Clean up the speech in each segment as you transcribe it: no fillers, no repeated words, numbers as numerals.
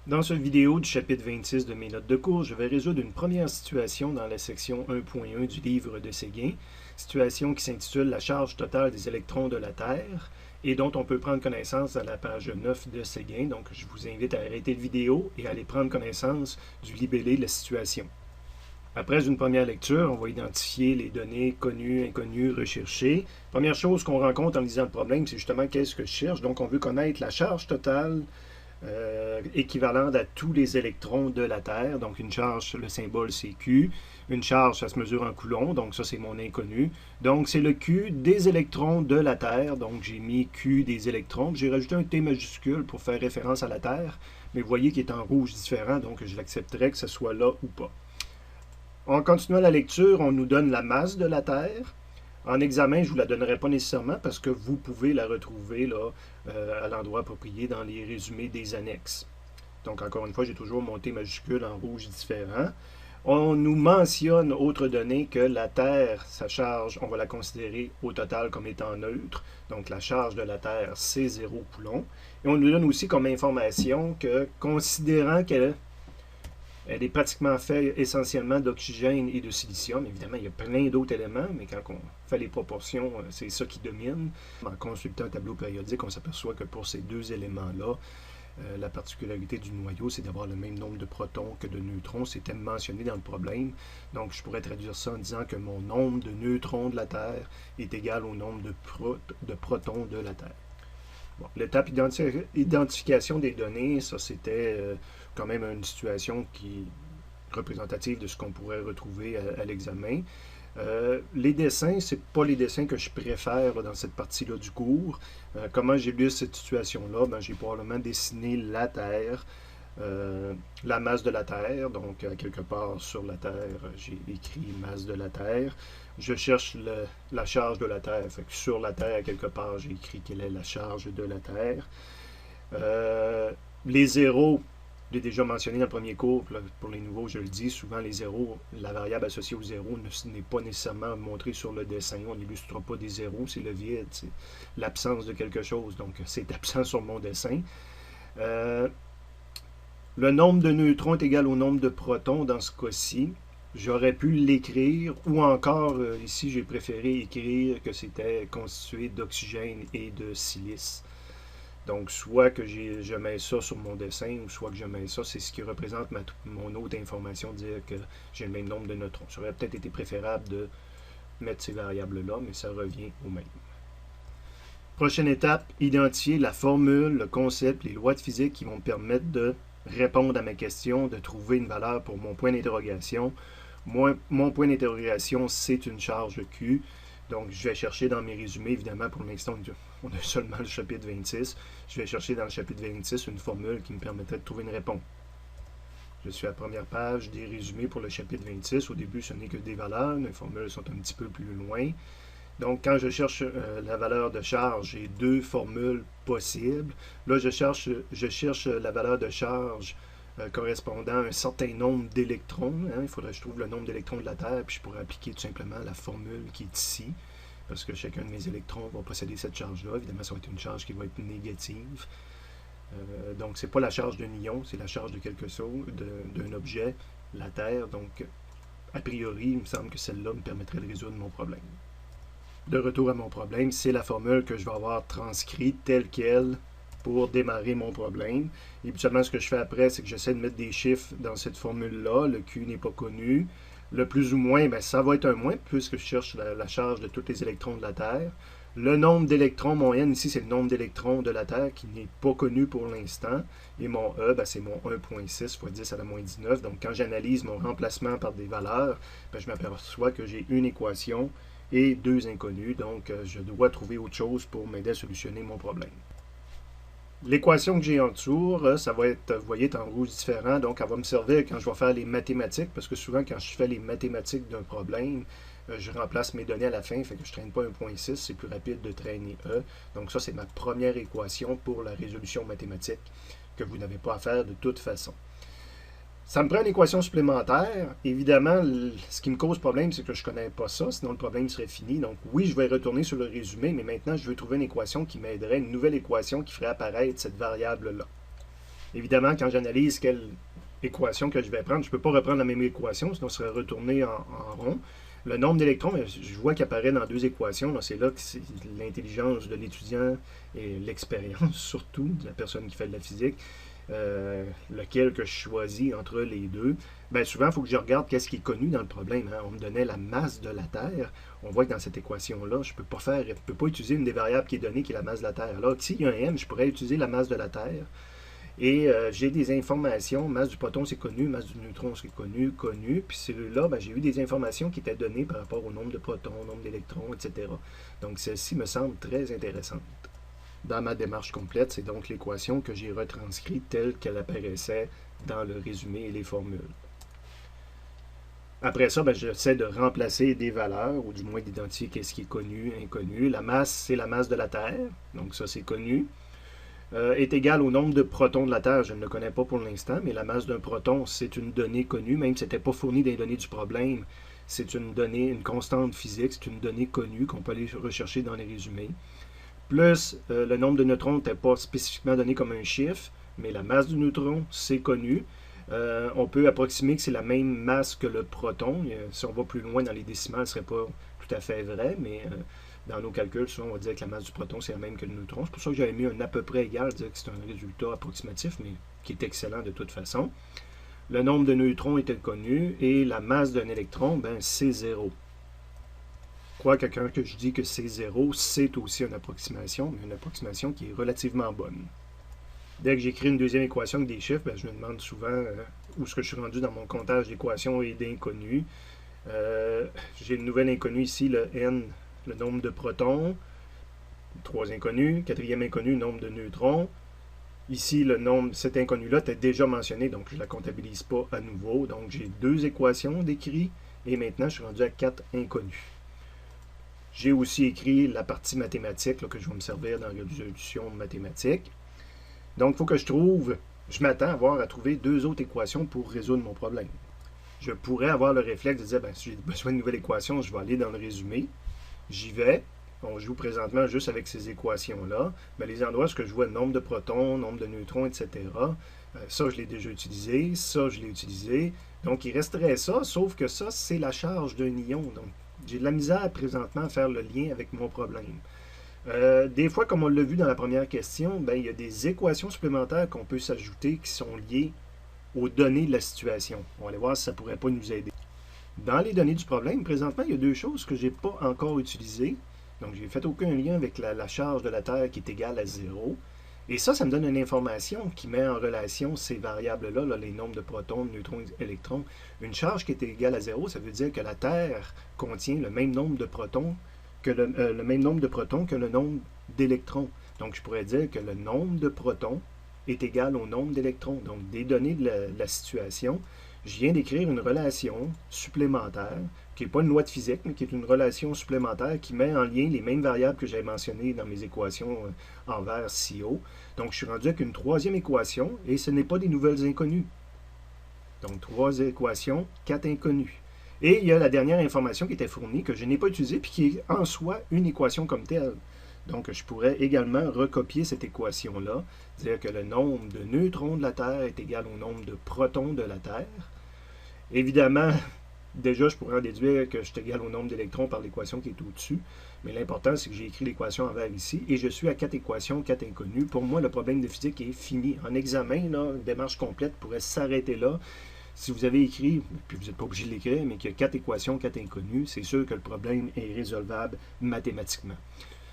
Dans cette vidéo du chapitre 26 de mes notes de cours, je vais résoudre une première situation dans la section 1.1 du livre de Séguin, situation qui s'intitule La charge totale des électrons de la Terre et dont on peut prendre connaissance à la page 9 de Séguin. Donc, je vous invite à arrêter la vidéo et à aller prendre connaissance du libellé de la situation. Après une première lecture, on va identifier les données connues, inconnues, recherchées. Première chose qu'on rencontre en lisant le problème, c'est justement qu'est-ce que je cherche. Donc, on veut connaître la charge totale équivalente à tous les électrons de la Terre. Donc, une charge, le symbole, c'est Q. Une charge, ça se mesure en coulombs, donc ça, c'est mon inconnu. Donc, c'est le Q des électrons de la Terre. Donc, j'ai mis Q des électrons. J'ai rajouté un T majuscule pour faire référence à la Terre. Mais vous voyez qu'il est en rouge différent, donc je l'accepterai que ce soit là ou pas. En continuant la lecture, on nous donne la masse de la Terre. En examen, je ne vous la donnerai pas nécessairement parce que vous pouvez la retrouver là, à l'endroit approprié dans les résumés des annexes. Donc, encore une fois, j'ai toujours mon T majuscule en rouge différent. On nous mentionne, autre donnée, que la Terre, sa charge, on va la considérer au total comme étant neutre. Donc, la charge de la Terre, c'est 0 coulomb. Et on nous donne aussi comme information que, considérant qu'elle est pratiquement faite essentiellement d'oxygène et de silicium. Évidemment, il y a plein d'autres éléments, mais quand on fait les proportions, c'est ça qui domine. En consultant un tableau périodique, on s'aperçoit que pour ces deux éléments-là, la particularité du noyau, c'est d'avoir le même nombre de protons que de neutrons. C'était mentionné dans le problème. Donc, je pourrais traduire ça en disant que mon nombre de neutrons de la Terre est égal au nombre de protons de la Terre. Bon, l'étape identification des données, ça c'était quand même une situation qui est représentative de ce qu'on pourrait retrouver à l'examen. Les dessins, c'est pas les dessins que je préfère là, dans cette partie-là du cours. Comment j'ai lu cette situation-là? Ben, j'ai probablement dessiné la Terre, la masse de la Terre, donc quelque part sur la Terre, j'ai écrit masse de la Terre. Je cherche la charge de la Terre, fait que sur la Terre, quelque part, j'ai écrit quelle est la charge de la Terre. Les zéros, je l'ai déjà mentionné dans le premier cours, pour les nouveaux, je le dis, souvent les zéros, la variable associée aux zéros n'est pas nécessairement montrée sur le dessin. On n'illustre pas des zéros, c'est le vide, c'est l'absence de quelque chose, donc c'est absent sur mon dessin. Le nombre de neutrons est égal au nombre de protons dans ce cas-ci. J'aurais pu l'écrire, ou encore, ici, j'ai préféré écrire que c'était constitué d'oxygène et de silice. Donc, soit que je mets ça sur mon dessin, ou soit que je mets ça, c'est ce qui représente mon autre information, dire que j'ai le même nombre de neutrons. Ça aurait peut-être été préférable de mettre ces variables-là, mais ça revient au même. Prochaine étape, identifier la formule, le concept, les lois de physique qui vont me permettre de répondre à ma question, de trouver une valeur pour mon point d'interrogation. Mon point d'interrogation, c'est une charge Q. Donc, je vais chercher dans mes résumés, évidemment, pour l'instant, on a seulement le chapitre 26. Je vais chercher dans le chapitre 26 une formule qui me permettrait de trouver une réponse. Je suis à la première page des résumés pour le chapitre 26. Au début, ce n'est que des valeurs. Les formules sont un petit peu plus loin. Donc, quand je cherche la valeur de charge, j'ai deux formules possibles. Là, je cherche la valeur de charge correspondant à un certain nombre d'électrons. Il faudrait que je trouve le nombre d'électrons de la Terre, puis je pourrais appliquer tout simplement la formule qui est ici, parce que chacun de mes électrons va posséder cette charge-là. Évidemment, ça va être une charge qui va être négative. Donc, ce n'est pas la charge d'un ion, c'est la charge de quelque chose, d'un objet, la Terre. Donc, a priori, il me semble que celle-là me permettrait de résoudre mon problème. De retour à mon problème, c'est la formule que je vais avoir transcrite telle qu'elle pour démarrer mon problème. Et habituellement, ce que je fais après, c'est que j'essaie de mettre des chiffres dans cette formule-là. Le Q n'est pas connu. Le plus ou moins, ben, ça va être un moins, puisque je cherche la charge de tous les électrons de la Terre. Le nombre d'électrons, mon N ici, c'est le nombre d'électrons de la Terre qui n'est pas connu pour l'instant. Et mon E, ben, c'est mon 1.6 fois 10 à la moins 19. Donc, quand j'analyse mon remplacement par des valeurs, ben, je m'aperçois que j'ai une équation et deux inconnus. Donc, je dois trouver autre chose pour m'aider à solutionner mon problème. L'équation que j'ai en dessous, ça va être, vous voyez, en rouge différent. Donc, elle va me servir quand je vais faire les mathématiques, parce que souvent, quand je fais les mathématiques d'un problème, je remplace mes données à la fin, fait que je ne traîne pas 1.6, c'est plus rapide de traîner E. Donc, ça, c'est ma première équation pour la résolution mathématique, que vous n'avez pas à faire de toute façon. Ça me prend une équation supplémentaire. Évidemment, ce qui me cause problème, c'est que je ne connais pas ça, sinon le problème serait fini. Donc oui, je vais retourner sur le résumé, mais maintenant, je veux trouver une équation qui m'aiderait, une nouvelle équation qui ferait apparaître cette variable-là. Évidemment, quand j'analyse quelle équation que je vais prendre, je ne peux pas reprendre la même équation, sinon ça serait retourné en rond. Le nombre d'électrons, je vois qu'il apparaît dans deux équations. C'est là que c'est l'intelligence de l'étudiant et l'expérience, surtout, de la personne qui fait de la physique, lequel que je choisis entre les deux. Bien, souvent, il faut que je regarde qu'est-ce qui est connu dans le problème. Hein. On me donnait la masse de la Terre. On voit que dans cette équation-là, je ne peux pas utiliser une des variables qui est donnée, qui est la masse de la Terre. Alors, s'il y a un M, je pourrais utiliser la masse de la Terre. Et j'ai des informations, masse du proton c'est connu, masse du neutron c'est connu. Puis là, ben, j'ai eu des informations qui étaient données par rapport au nombre de protons, au nombre d'électrons, etc. Donc celle-ci me semble très intéressante. Dans ma démarche complète, c'est donc l'équation que j'ai retranscrite telle qu'elle apparaissait dans le résumé et les formules. Après ça, ben, j'essaie de remplacer des valeurs, ou du moins d'identifier qu'est-ce qui est connu, inconnu. La masse, c'est la masse de la Terre, donc ça c'est connu. Est égal au nombre de protons de la Terre. Je ne le connais pas pour l'instant, mais la masse d'un proton, c'est une donnée connue, même si ce n'était pas fourni dans les données du problème. C'est une donnée, une constante physique, c'est une donnée connue qu'on peut aller rechercher dans les résumés. Plus le nombre de neutrons n'était pas spécifiquement donné comme un chiffre, mais la masse du neutron, c'est connu. On peut approximer que c'est la même masse que le proton. Si on va plus loin dans les décimales, ce ne serait pas tout à fait vrai, mais dans nos calculs, souvent, on va dire que la masse du proton, c'est la même que le neutron. C'est pour ça que j'avais mis un à peu près égal, dire que c'est un résultat approximatif, mais qui est excellent de toute façon. Le nombre de neutrons était connu, et la masse d'un électron, ben, c'est 0. Quoi, quelqu'un que je dis que c'est 0, c'est aussi une approximation, mais une approximation qui est relativement bonne. Dès que j'écris une deuxième équation avec des chiffres, ben, je me demande souvent où est-ce que je suis rendu dans mon comptage d'équations et d'inconnus. J'ai une nouvelle inconnue ici, le N, le nombre de protons. 3 inconnus. Quatrième inconnu, nombre de neutrons. Ici, le nombre, cet inconnu-là était déjà mentionné, donc je ne la comptabilise pas à nouveau. Donc j'ai 2 équations d'écrit, et maintenant je suis rendu à 4 inconnus. J'ai aussi écrit la partie mathématique là, que je vais me servir dans la résolution mathématique. Donc, il faut que je m'attends à trouver 2 autres équations pour résoudre mon problème. Je pourrais avoir le réflexe de dire, ben, si j'ai besoin d'une nouvelle équation, je vais aller dans le résumé. J'y vais. On joue présentement juste avec ces équations-là. Mais les endroits où je vois le nombre de protons, nombre de neutrons, etc., ça, je l'ai déjà utilisé. Ça, je l'ai utilisé. Donc, il resterait ça, sauf que ça, c'est la charge d'un ion. Donc, j'ai de la misère présentement à faire le lien avec mon problème. Des fois, comme on l'a vu dans la première question, ben, il y a des équations supplémentaires qu'on peut s'ajouter qui sont liées aux données de la situation. On va aller voir si ça ne pourrait pas nous aider. Dans les données du problème, présentement, il y a 2 choses que je n'ai pas encore utilisées. Donc, je n'ai fait aucun lien avec la charge de la Terre qui est égale à 0. Et ça me donne une information qui met en relation ces variables-là, là, les nombres de protons, de neutrons, d'électrons. Une charge qui est égale à 0, ça veut dire que la Terre contient le même nombre de protons que le même nombre de protons que le nombre d'électrons. Donc, je pourrais dire que le nombre de protons est égal au nombre d'électrons. Donc, des données de la situation, je viens d'écrire une relation supplémentaire, qui n'est pas une loi de physique, mais qui est une relation supplémentaire qui met en lien les mêmes variables que j'avais mentionnées dans mes équations en vert si haut. Donc, je suis rendu avec une 3e équation, et ce n'est pas des nouvelles inconnues. Donc, 3 équations, 4 inconnues. Et il y a la dernière information qui était fournie, que je n'ai pas utilisée, puis qui est en soi une équation comme telle. Donc, je pourrais également recopier cette équation-là, dire que le nombre de neutrons de la Terre est égal au nombre de protons de la Terre. Évidemment, déjà, je pourrais en déduire que je suis égal au nombre d'électrons par l'équation qui est au-dessus. Mais l'important, c'est que j'ai écrit l'équation en vert ici, et je suis à 4 équations, 4 inconnues. Pour moi, le problème de physique est fini. En examen, là, une démarche complète pourrait s'arrêter là. Si vous avez écrit, puis vous n'êtes pas obligé de l'écrire, mais qu'il y a 4 équations, 4 inconnues, c'est sûr que le problème est résolvable mathématiquement.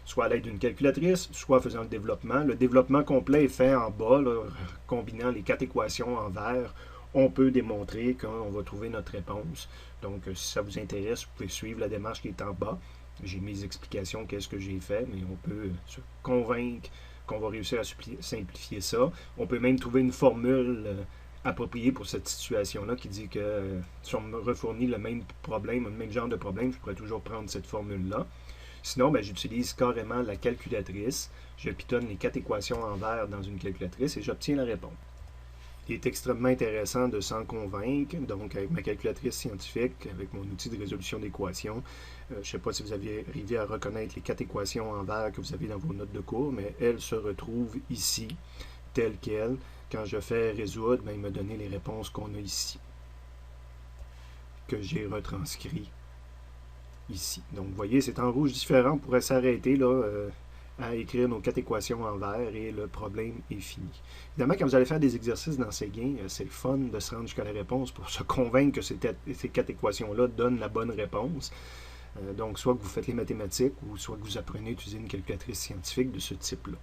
Soit à l'aide d'une calculatrice, soit en faisant le développement. Le développement complet est fait en bas, là, combinant les 4 équations en vert. On peut démontrer qu'on va trouver notre réponse. Donc, si ça vous intéresse, vous pouvez suivre la démarche qui est en bas. J'ai mes explications, qu'est-ce que j'ai fait, mais on peut se convaincre qu'on va réussir à simplifier ça. On peut même trouver une formule appropriée pour cette situation-là qui dit que si on me refournit le même problème, le même genre de problème, je pourrais toujours prendre cette formule-là. Sinon, ben, j'utilise carrément la calculatrice. Je pitonne les 4 équations en vert dans une calculatrice et j'obtiens la réponse. Il est extrêmement intéressant de s'en convaincre. Donc, avec ma calculatrice scientifique, avec mon outil de résolution d'équations, je ne sais pas si vous avez arrivé à reconnaître les 4 équations en vert que vous avez dans vos notes de cours, mais elles se retrouvent ici. telles quelles. Quand je fais résoudre, ben, il m'a donné les réponses qu'on a ici, que j'ai retranscrit ici. Donc, vous voyez, c'est en rouge différent. On pourrait s'arrêter là à écrire nos 4 équations en vert et le problème est fini. Évidemment, quand vous allez faire des exercices dans Séguin, c'est le fun de se rendre jusqu'à la réponse pour se convaincre que ces 4 équations-là donnent la bonne réponse. Donc, soit que vous faites les mathématiques ou soit que vous apprenez à utiliser une calculatrice scientifique de ce type-là.